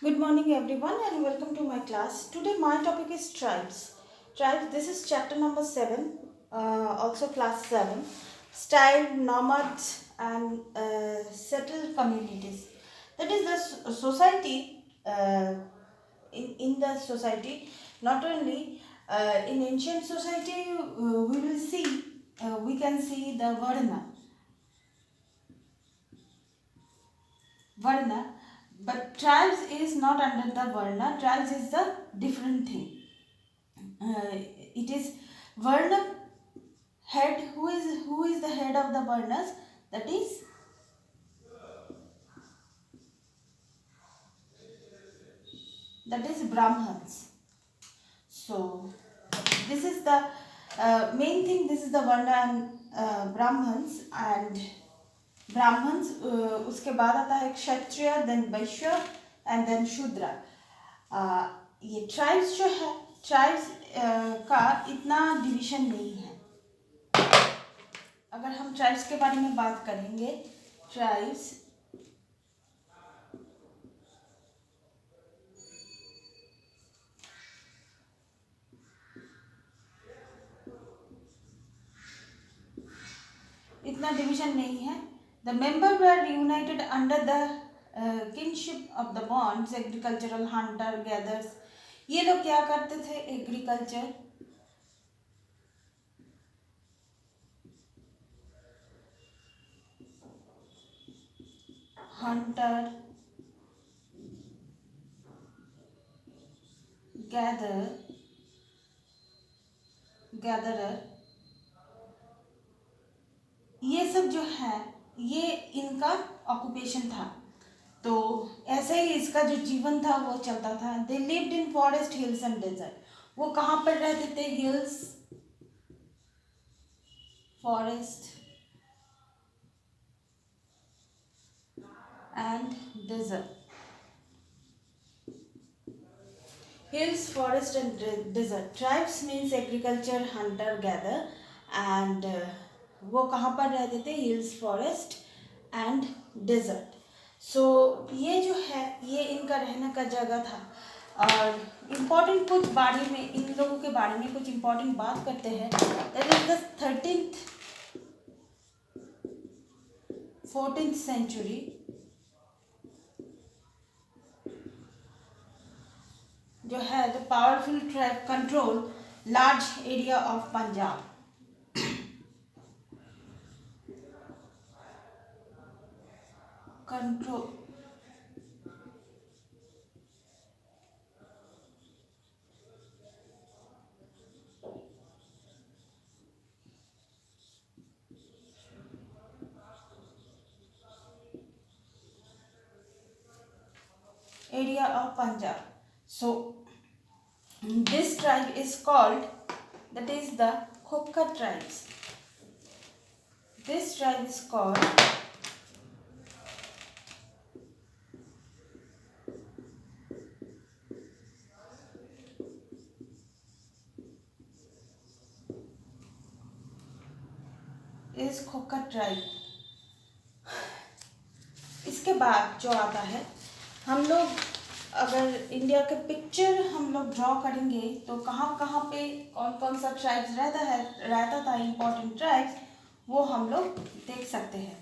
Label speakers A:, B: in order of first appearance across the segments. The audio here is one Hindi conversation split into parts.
A: Good morning, everyone, and welcome to my class. Today, my topic is tribes. Tribes, this is chapter number 7, also class 7. Style, nomads, and settled communities. That is the society, in the society, not only in ancient society, we can see the Varna, but tribes is not under the Varna. Tribes is the different thing. It is Varna head. Who is the head of the Varnas? That is Brahmins. So this is the main thing. This is the Varna and Brahmins and Brahmins. उसके बाद आता है क्षत्रिय, then वैश्य and then शूद्र. ये ट्राइब्स जो है, ट्राइब्स का इतना डिवीजन नहीं है. अगर हम ट्राइब्स के बारे में बात करेंगे, ट्राइब्स इतना डिवीजन नहीं है. The member were United under the kinship of the bonds. Agricultural Hunter gathers. ये लोग क्या करते थे? एग्रीकल्चर, हंटर, गैदरर, ये सब जो है, ये इनका ऑक्यूपेशन था. तो ऐसे ही इसका जो जीवन था वो चलता था. They lived in forest, hills and desert. वो कहाँ पर रहते थे? Hills, forest and desert. Hills, forest and desert. Tribes means agriculture, hunter, gather and वो कहाँ पर रहते थे? Hills, forest and desert. So ये जो है, ये इनका रहने का जगह था. और इम्पोर्टेंट कुछ बारे में, इन लोगों के बारे में कुछ इम्पोर्टेंट बात करते हैं. That is the 14th century जो है, the powerful tribe control large area of Punjab. Control area of Punjab. So this tribe is called, that is the Khokka tribes. This tribe is called Khokka tribe. इसके बाद जो आता है, हम लोग अगर इंडिया के पिक्चर हम लोग ड्रॉ करेंगे तो कहाँ कहाँ पे कौन कौन सा ट्राइब्स रहता था, इम्पोर्टेंट ट्राइब्स, वो हम लोग देख सकते हैं.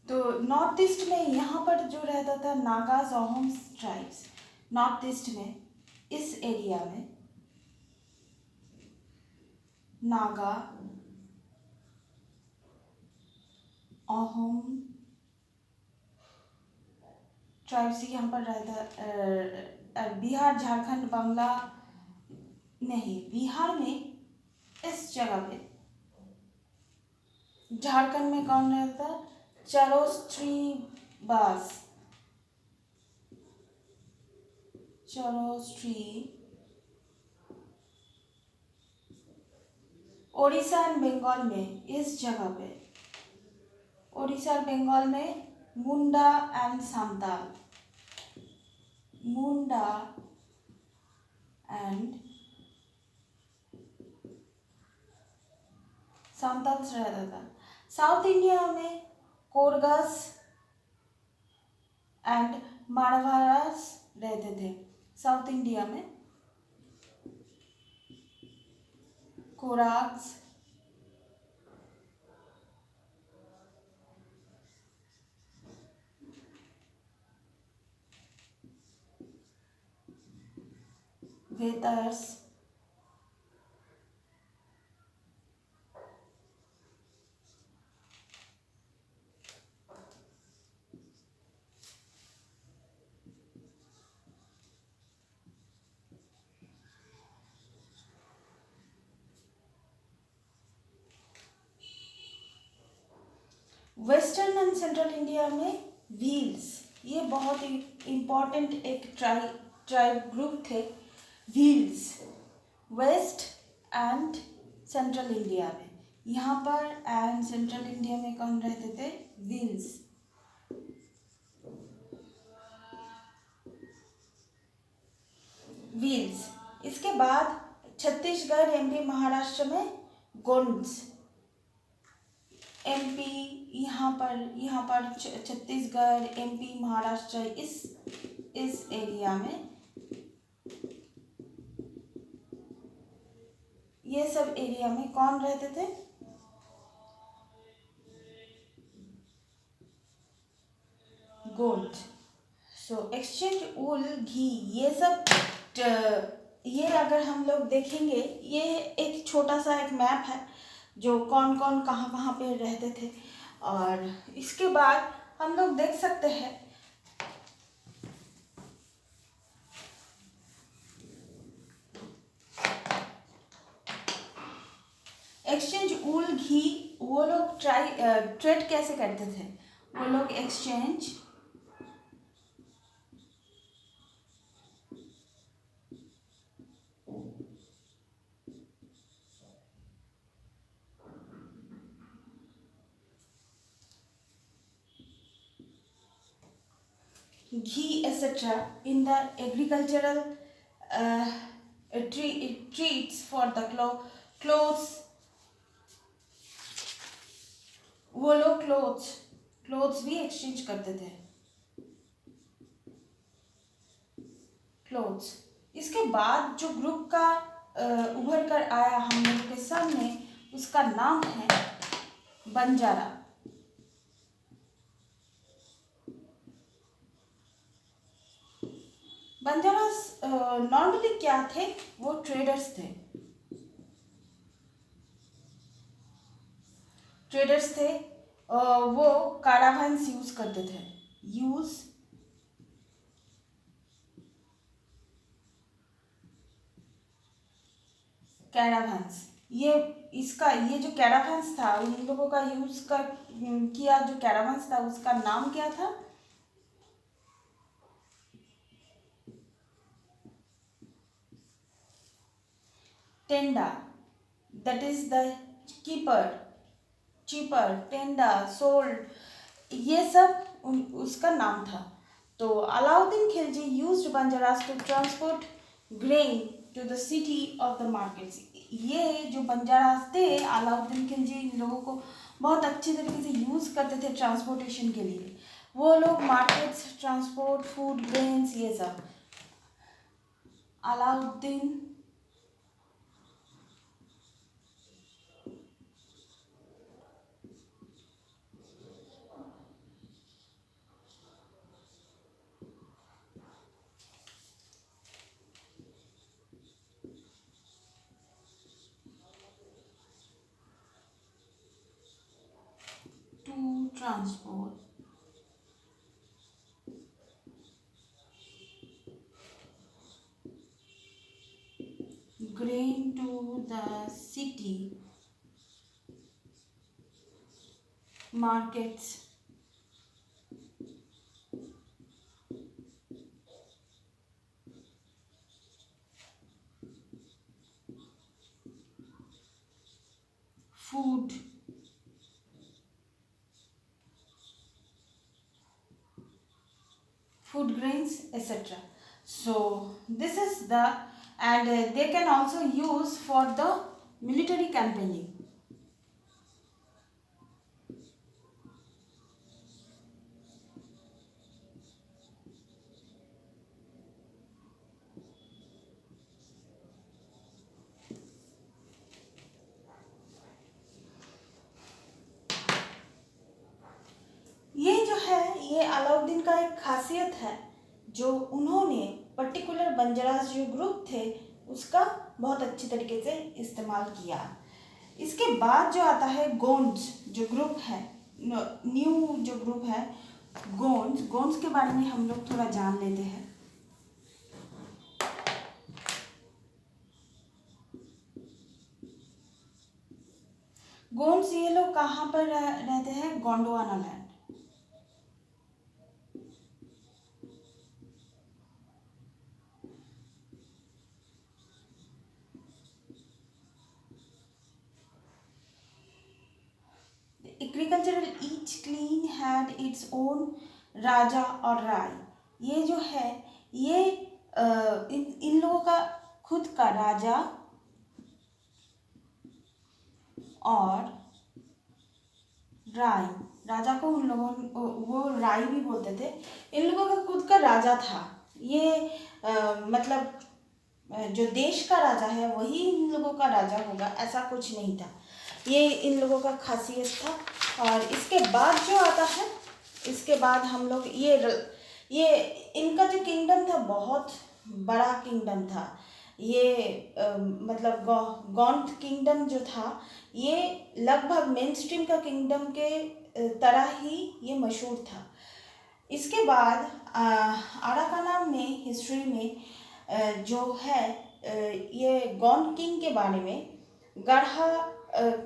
A: तो नॉर्थ ईस्ट में यहाँ पर जो रहता था Nagas, Ahoms tribes. North east में, इस एरिया में नागा, अहोम ट्राइब्स यहाँ पर रहता. बिहार, झारखंड, बांग्ला नहीं, बिहार में इस जगह पे. झारखंड में कौन रहता? चरोस्ट्रीबास. ओडिशा एंड बंगाल में, इस जगह पे ओडिशा और बंगाल में मुंडा एंड सांताल. मुंडा एंड सांतल्स रहता था। साउथ इंडिया में कोरगस एंड मारवाड़ास रहते थे। साउथ इंडिया में Koragas, Vetars, western and central India में व्हील्स। ये बहुत ही इम्पॉर्टेंट एक ट्राइब ग्रुप थे व्हील्स। वेस्ट एंड सेंट्रल इंडिया में, यहाँ पर एंड सेंट्रल इंडिया में कौन रहते थे? व्हील्स। व्हील्स। इसके बाद छत्तीसगढ़, एमपी, महाराष्ट्र में गोंड्स। एमपी, यहाँ पर छत्तीसगढ़, एमपी, महाराष्ट्र, इस एरिया में, ये सब एरिया में कौन रहते थे? गोंड। सो एक्सचेंज वूल, घी, ये सब ये अगर हम लोग देखेंगे, ये एक छोटा सा एक मैप है जो कौन कौन कहाँ कहाँ पे रहते थे। और इसके बाद हम लोग देख सकते हैं एक्सचेंज वूल, घी, वो लोग ट्रेड कैसे करते थे? वो लोग exchange ghee etc. in the agricultural uh, treats for the clothes। वो लोग क्लोथ्स भी एक्सचेंज करते थे। क्लोथ्स। इसके बाद जो ग्रुप का उभर कर आया हम लोग के सामने, उसका नाम है बंजारा। बंजारास नॉर्मली क्या थे? वो ट्रेडर्स थे। वो कैरावन्स यूज करते थे। कैरावन्स। ये जो कैरावन्स था, उन लोगों का यूज किया जो कैरावन्स था, उसका नाम क्या था? Tanda. That is the keeper, cheaper, Tanda, sold, ये सब उसका नाम था। तो Alauddin Khilji used Banjaras to transport grain to the city of the markets. ये जो बंजारास थे, अलाउद्दीन खिलजी इन लोगों को बहुत अच्छी तरीके से यूज़ करते थे ट्रांसपोर्टेशन के लिए। वो लोग मार्केट्स, ट्रांसपोर्ट, फूड, ग्रेन्स, ये सब Alauddin to transport grain to the city markets, food, food grains, etc. So this is the and they can also use for the military campaigning. ये जो है ये अलाउद्दीन का एक खासियत है, जो उन्होंने पर्टिकुलर बंजारास जो ग्रुप थे उसका बहुत अच्छी तरीके से इस्तेमाल किया। इसके बाद जो आता है गोंड्स जो ग्रुप है, न्यू जो ग्रुप है गोंड्स, गोंड्स के बारे में हम लोग थोड़ा जान लेते हैं। गोंड्स ये लोग कहाँ पर रहते हैं? Gondwana land. Agricultural each clan had its own raja और राय। ये जो है ये इन लोगों का खुद का राजा और राय, राजा को उन लोगों वो राय भी बोलते थे। इन लोगों का खुद का राजा था। ये मतलब जो देश का राजा है वही इन लोगों का राजा होगा, ऐसा कुछ नहीं था। ये इन लोगों का खासियत था। और इसके बाद जो आता है, इसके बाद हम लोग ये इनका जो किंगडम था बहुत बड़ा किंगडम था। ये मतलब गौंड किंगडम जो था ये लगभग मेन स्ट्रीम का किंगडम के तरह ही ये मशहूर था। इसके बाद आराकाना में हिस्ट्री में जो है ये गौंड किंग के बारे में गढ़ा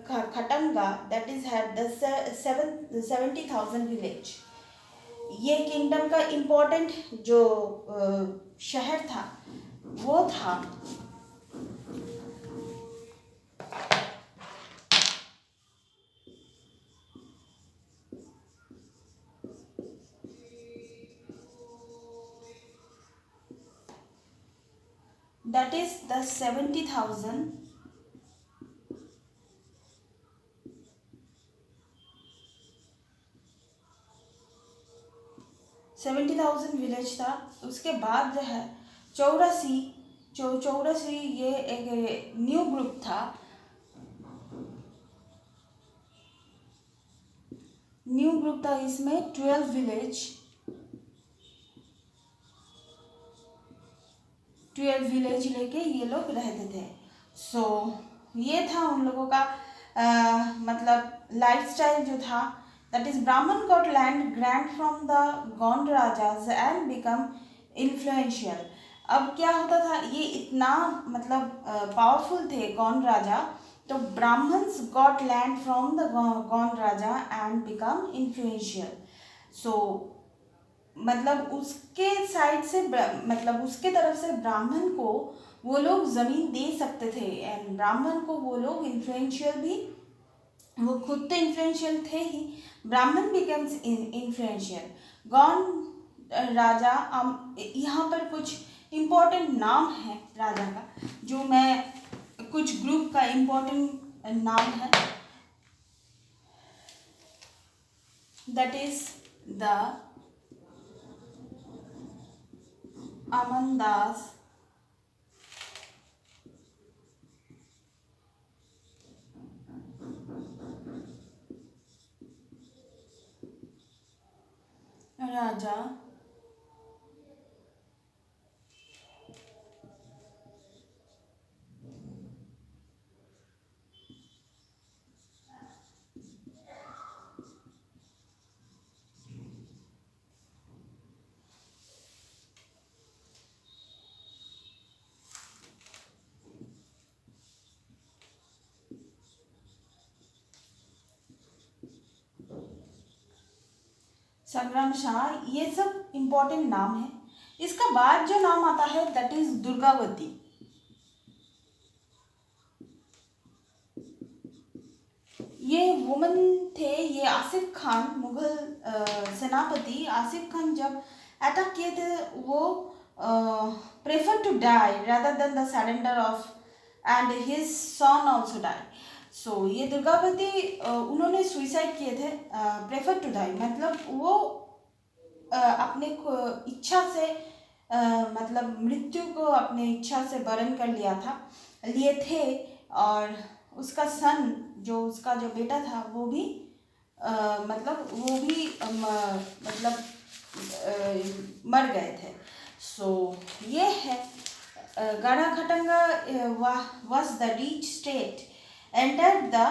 A: खटंगा that is had the 70,000 village. ये किंगडम का इम्पोर्टेंट जो शहर था वो था that is the 70,000 विलेज था। उसके बाद जो है चौरासी ये एक न्यू ग्रुप था। इसमें 12 विलेज लेके ये लोग रहते थे। सो ये था उन लोगों का मतलब लाइफस्टाइल जो था। दैट इज ब्राह्मण got land grand from the Gond rajas and become influential. अब क्या होता था, ये इतना मतलब पावरफुल थे गौंड राजा, तो Brahmins got land from the Gond raja and become influential. So मतलब उसके साइड से मतलब उसके तरफ से ब्राह्मण को वो लोग ज़मीन दे सकते थे एंड ब्राह्मण को वो लोग इन्फ्लुएंशियल भी, वो खुद तो इन्फ्लुएंशियल थे ही, ब्राह्मण बिकम्स इन्फ्लुएंशियल। गौंड राजा यहाँ पर कुछ इम्पोर्टेंट नाम है राजा का, जो मैं कुछ ग्रुप का इम्पोर्टेंट नाम है। दैट इज द अमनदास राजा, संग्राम शाह, ये सब इम्पोर्टेंट नाम है। इसका बाद जो नाम आता है दैट इज दुर्गावती। ये वुमन थे। ये आसिफ खान, मुगल सेनापति आसिफ खान जब अटैक किए थे वो preferred to die rather than the surrender of, and his son also died. So ये दुर्गावती उन्होंने सुइसाइड किए थे, प्रेफर टू डाई मतलब वो अपने इच्छा से मतलब मृत्यु को अपने इच्छा से वरण कर लिए थे, और उसका सन जो उसका जो बेटा था वो भी मतलब मतलब मर गए थे. सो ये है Ganakhanga was the rich state entered the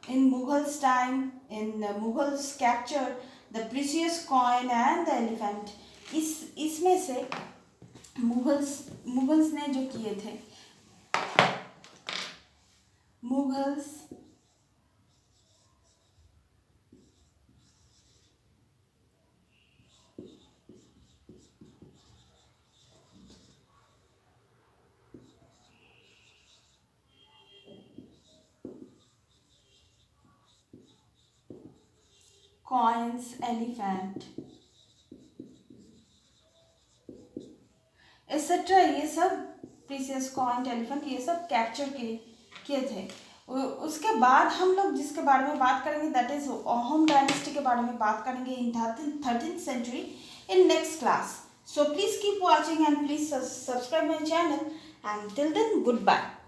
A: in Mughals time. In Mughals captured the precious coin and the elephant. इसमें से मुगल्स ने जो किए थे, मुगल्स कॉइन्स, एलिफेंट एक्सेट्रा, ये सब प्रीसियस कॉइन, एलिफेंट, ये सब कैप्चर किए थे. उसके बाद हम लोग जिसके बारे में बात करेंगे दैट इज अहोम डायनेस्टी के बारे में बात करेंगे इन 13th century in next class. So please keep watching and please subscribe my channel, and till then goodbye.